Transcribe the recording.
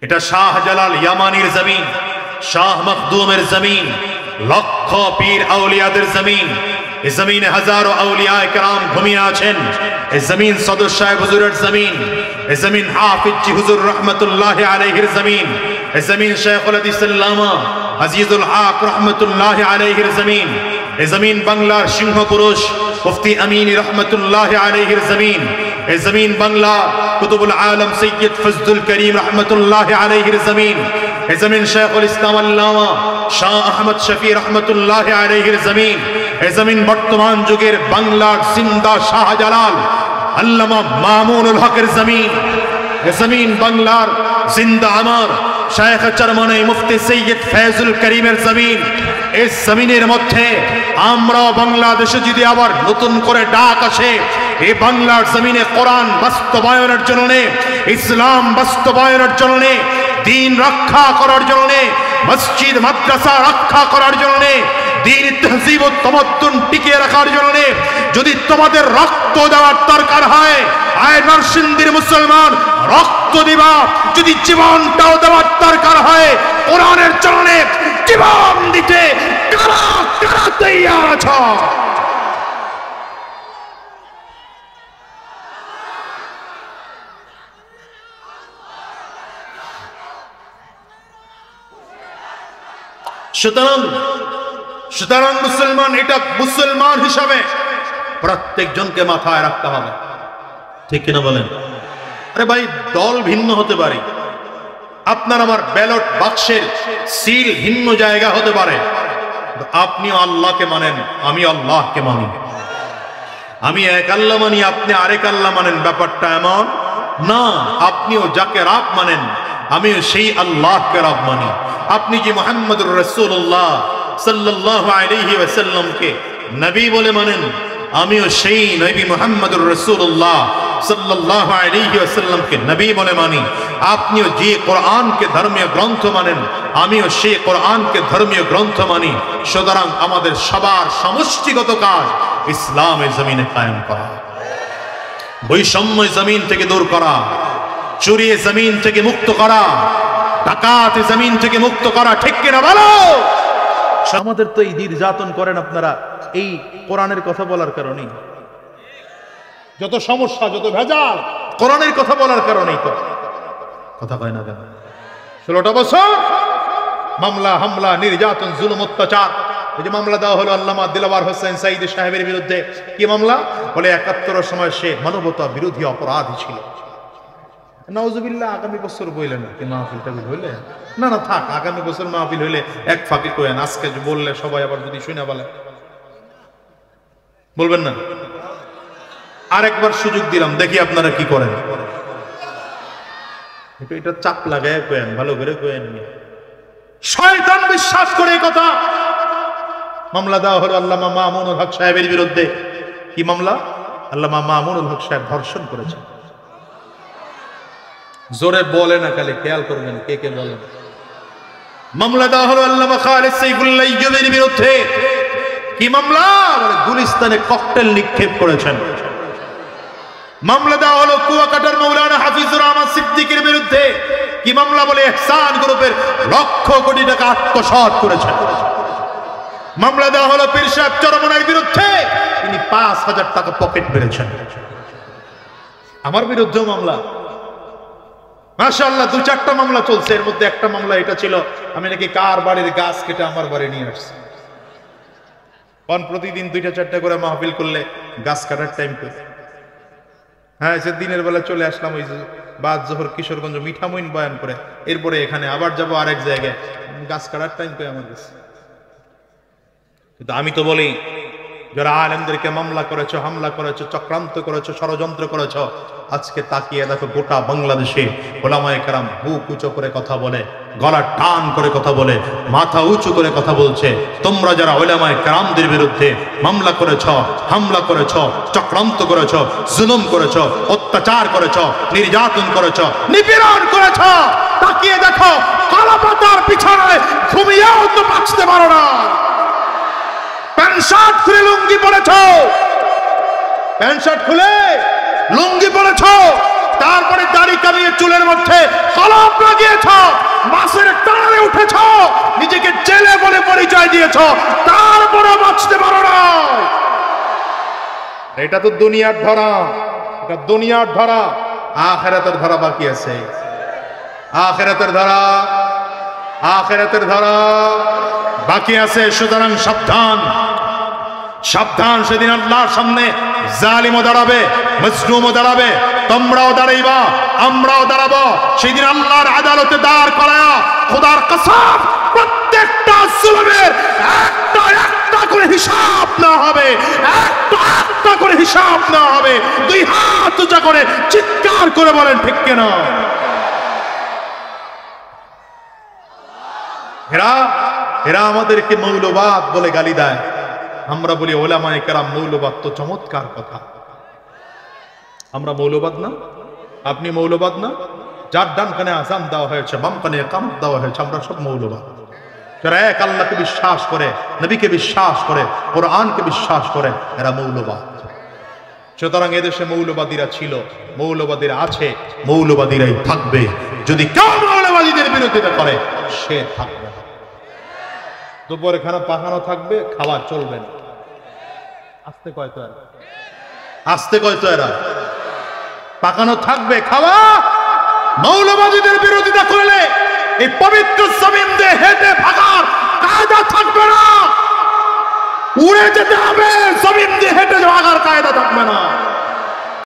এটা শাহজালাল ইয়ামানির জমিন, শাহ মখদুমের জমিন, লক্ষ পীর আউলিয়াদের জমিন। এই জমিনে হাজারো আউলিয়া কেরাম ঘুমিয়ে আছেন। এই জমিন সদর সাহেব হুজুরের জমিন। এই জমিন হাফিজ জি হুজুর রহমতুল্লাহ আলাইহির জমিন। এই জমিন শেখুল হাদিস আল্লামা আজিজুল হক রহমতুল্লাহ আলাইহির জমিন। এই জমিন বাংলার সিংহ পুরুষ মুফতি আমিন রহমতুল্লাহ আলাইহির জমিন। এই জমিন বাংলা কুতুবুল আলম সৈয়দ ফজলুল করিম রহমতুল্লাহ আলাইহির জমিন। এই জমিন শেখুল ইসলাম আল্লামা শাহ আহমদ শফি রহমতুল্লাহ আলাইহির জমিন। এই জমিন বর্তমান যুগের বাংলার জিন্দা শাহজালাল আল্লামা মামুনুল হকের জমিন। এই জমিন বাংলার জিন্দা আমার শেখ চরমনে মুফতি সৈয়দ ফয়জুল করিমের জমিন। এই জমিনের মধ্যে আমরা বাংলাদেশে যদি আবার নতুন করে ডাক আসে, এই বাংলার জমিনে কোরআন বাস্তবায়নের জন্য, ইসলাম বাস্তবায়নের জন্য, দ্বীন রক্ষা করার জন্য, মসজিদ মাদ্রাসা রক্ষা করার জন্য, দ্বীন তহজিব ও তামাদ্দুন টিকিয়ে রাখার জন্য যদি তোমাদের রক্ত দেওয়ার দরকার হয়, আয় নরসিংদীর মুসলমান রক্ত দিবা। যদি জীবনটাও দেওয়ার দরকার হয় কোরআনের জন্য জীবন দিতে কারা কারা তৈয়ার আছো? সুতরাং মুসলমান, এটা মুসলমান হিসাবে প্রত্যেকজনকে মাথায় রাখতে হবে, ঠিক কিনা বলেন? আরে ভাই, দল ভিন্ন হতে পারে, আপনার আমার ব্যালট বাক্সের সিল ভিন্ন জায়গা হতে পারে, আপনি আল্লাহকে মানেন, আমি আল্লাহকে মানি। আমি এক আল্লাহ মানি, আপনি আরেক আল্লাহ মানেন, ব্যাপারটা এমন না। আপনিও যাকে রব মানেন, আমিও সেই আল্লাহকে রব মানি। আপনি যে মুহাম্মদুর রাসূলুল্লাহ সাল্লাল্লাহু আলাইহি ওয়াসাল্লামকে নবী বলে মানেন, আমিও সেই নবী মুহাম্মদুর রাসূলুল্লাহ সাল্লাল্লাহু আলাইহি ওয়াসাল্লামকে নবী বলে মানি। আপনিও যে কোরআনকে ধর্মীয় গ্রন্থ মানেন, আমিও সেই কোরআনকে ধর্মীয় গ্রন্থ মানি। সুতরাং আমাদের সবার সমষ্টিগত কাজ ইসলামের জমিনে কায়েম করা, বৈষম্য জমিন থেকে দূর করা, চুরি জমিন থেকে মুক্ত করা, ডাকাত জমিন থেকে মুক্ত করা, ঠিক কিনা বলো? আমাদের তো এই নির্যাতন করেন আপনারা এই কোরআনের কথা বলার কারণে। যত সমস্যা, যত ভেজাল কোরআনের কথা বলার কারণেই তো। কথা কয় না কেন? 16টা বছর মামলা, হামলা, নির্যাতন, জুলুম, অত্যাচার। এই যে মামলা দেওয়া হলো আল্লামা দিলওয়ার হোসেন সাঈদী সাহেবের বিরুদ্ধে। কি মামলা? বলে 71-এর সময় সে মানবতা বিরোধী অপরাধী ছিল। নাউজুবিল্লাহ, আগামী বছর বললেন কি মাহফিলটা হইলে? না না থাক, আগামী বছর মাহফিল হইলে এক ফাঁকি কয়েন। আজকে বললে সবাই আবার যদি শুনে বলে, বলবেন না? আরেকবার সুযোগ দিলাম, দেখি আপনারা কি করেন। এটা চাপ লাগায় কয়েন, ভালো করে কয়েন। শয়তান বিশ্বাস করে কথা। মামলা দেওয়া হলো আল্লামা মামুনুল হক সাহেবের বিরুদ্ধে। কি মামলা? আল্লামা মামুনুল হক সাহেব ধর্ষণ করেছেন। জোরে বলে না, খালি খেয়াল করবেন কে কে বলেন। মামলা দেওয়া হলো আল্লামা খালিদ সাইফুল্লাহ ইয়ুবের বিরুদ্ধে। কি মামলা? বলে গুলিস্তানে ককটেল নিক্ষেপ করেছেন। মামলা দেওয়া হলো কুয়াকাটার মৌলানা হাফিজুর রহমান সিদ্দিকীর বিরুদ্ধে। কি মামলা? বলে ইহসান গ্রুপের লক্ষ কোটি টাকা আত্মসাৎ করেছেন। মামলা দেওয়া হলো পীর সাহেব চরমনের বিরুদ্ধে, তিনি 5000 টাকা পকেট মেরেছেন। আমার বিরুদ্ধেও মামলা, মাশাআল্লাহ 2-4টা মামলা চলছে। এর মধ্যে একটা মামলা এটা ছিল, আমি নাকি কার বাড়ির গাছ কেটে আমার বাড়ি নিয়ে আসছি। কোন প্রতিদিন 2টা-4টা করে মাহফিল করলে গাছ কাটার টাইম পেয়ে, হ্যাঁ সে দিনের বেলা চলে আসলাম ওই বাদ জোহর কিশোরগঞ্জ মিঠামইন বয়ান করে, এরপরে এখানে আবার যাব আরেক জায়গায়, গাছ কাটার টাইম পেয়ে আমার কাছে। কিন্তু আমি তো বলি, যারা আলেমদেরকে মামলা করেছো, হামলা করেছো, চক্রান্ত করেছো, ষড়যন্ত্র করেছো, আজকে তাকিয়ে দেখো গোটা বাংলাদেশে ওলামায়ে কেরাম বুক উঁচু করে কথা বলে, গলা টান করে কথা বলে, মাথা উঁচু করে কথা বলছে। তোমরা যারা ওলামায়ে কেরামদের বিরুদ্ধে মামলা করেছো, হামলা করেছো, চক্রান্ত করেছো, জুলুম করেছো, অত্যাচার করেছো, নির্যাতন করেছো, নিপীড়ন করেছো, তাকিয়ে দেখো কালা পাতার পিছনে ঘুমিয়েও তো বাঁচতে পারো না। প্যান্ট শার্ট খুলে লুঙ্গি পরেছ, প্যান্ট শার্ট খুলে লুঙ্গি পরেছ, তারপরে দাড়ি কামিয়ে চুলের মধ্যে কলম লাগিয়েছ, মাছের টানে উঠেছ, নিজেকে জেলে বলে পরিচয় দিয়েছ, তারপরে বাঁচতে পারো না। এটা তো দুনিয়ার ধরা, এটা দুনিয়ার ধরা। আখিরাতের ধরা বাকি আছে, আখিরাতের ধরা, আখিরাতের ধরা বাকি আছে। সুতরাং সাবধান, সাবধান। সেদিন আল্লাহর সামনে জালিমও দাঁড়াবে, মজলুমও দাঁড়াবে, তোমরাও দাঁড়াইবা, আমরাও দাঁড়াবো। সেদিন আল্লাহর আদালতে দাঁড় করায়া খোদার কসম প্রত্যেকটা জুলুমের একটা একটা করে হিসাব না হবে, একটা একটা করে হিসাব না হবে। দুই হাত উঁচা করে চিৎকার করে বলেন ঠিক কিনা? এরা আমাদেরকে মৌলবাদ বলে গালি দেয়, আমরা বলি ওলামায়ে কেরাম মৌলবাদ তো চমৎকার কথা। আমরা মৌলবাদ না? আপনি মৌলবাদ না? যার ডান কানে আযান দেওয়া হয়েছে, বাম কানে ইকামত দেওয়া হয়েছে, আমরা সব মৌলবাদ। যারা এক আল্লাহকে বিশ্বাস করে, নবীকে বিশ্বাস করে, কোরআনকে বিশ্বাস করে, এরা মৌলবাদ। সুতরাং এদেশে মৌলবাদীরা ছিল, মৌলবাদীরা আছে, মৌলবাদীরাই থাকবে। যদি কেউ মৌলবাদীদের বিরোধিতা করে সে থাকবে। দুপুরে খানা পাকানো থাকবে, খাওয়া চলবে না। আস্তে কয় তো এরা, আস্তে কয় তো এরা, পাকানো থাকবে, খাওয়া। মৌলবাদীদের বিরোধিতা করলে এই পবিত্র জমিন দিয়ে হেঁটে ভাগার কায়দা থাকবে না, উড়ে যেতে হবে। জমিন দিয়ে হেঁটে ভাগার কায়দা থাকবে না।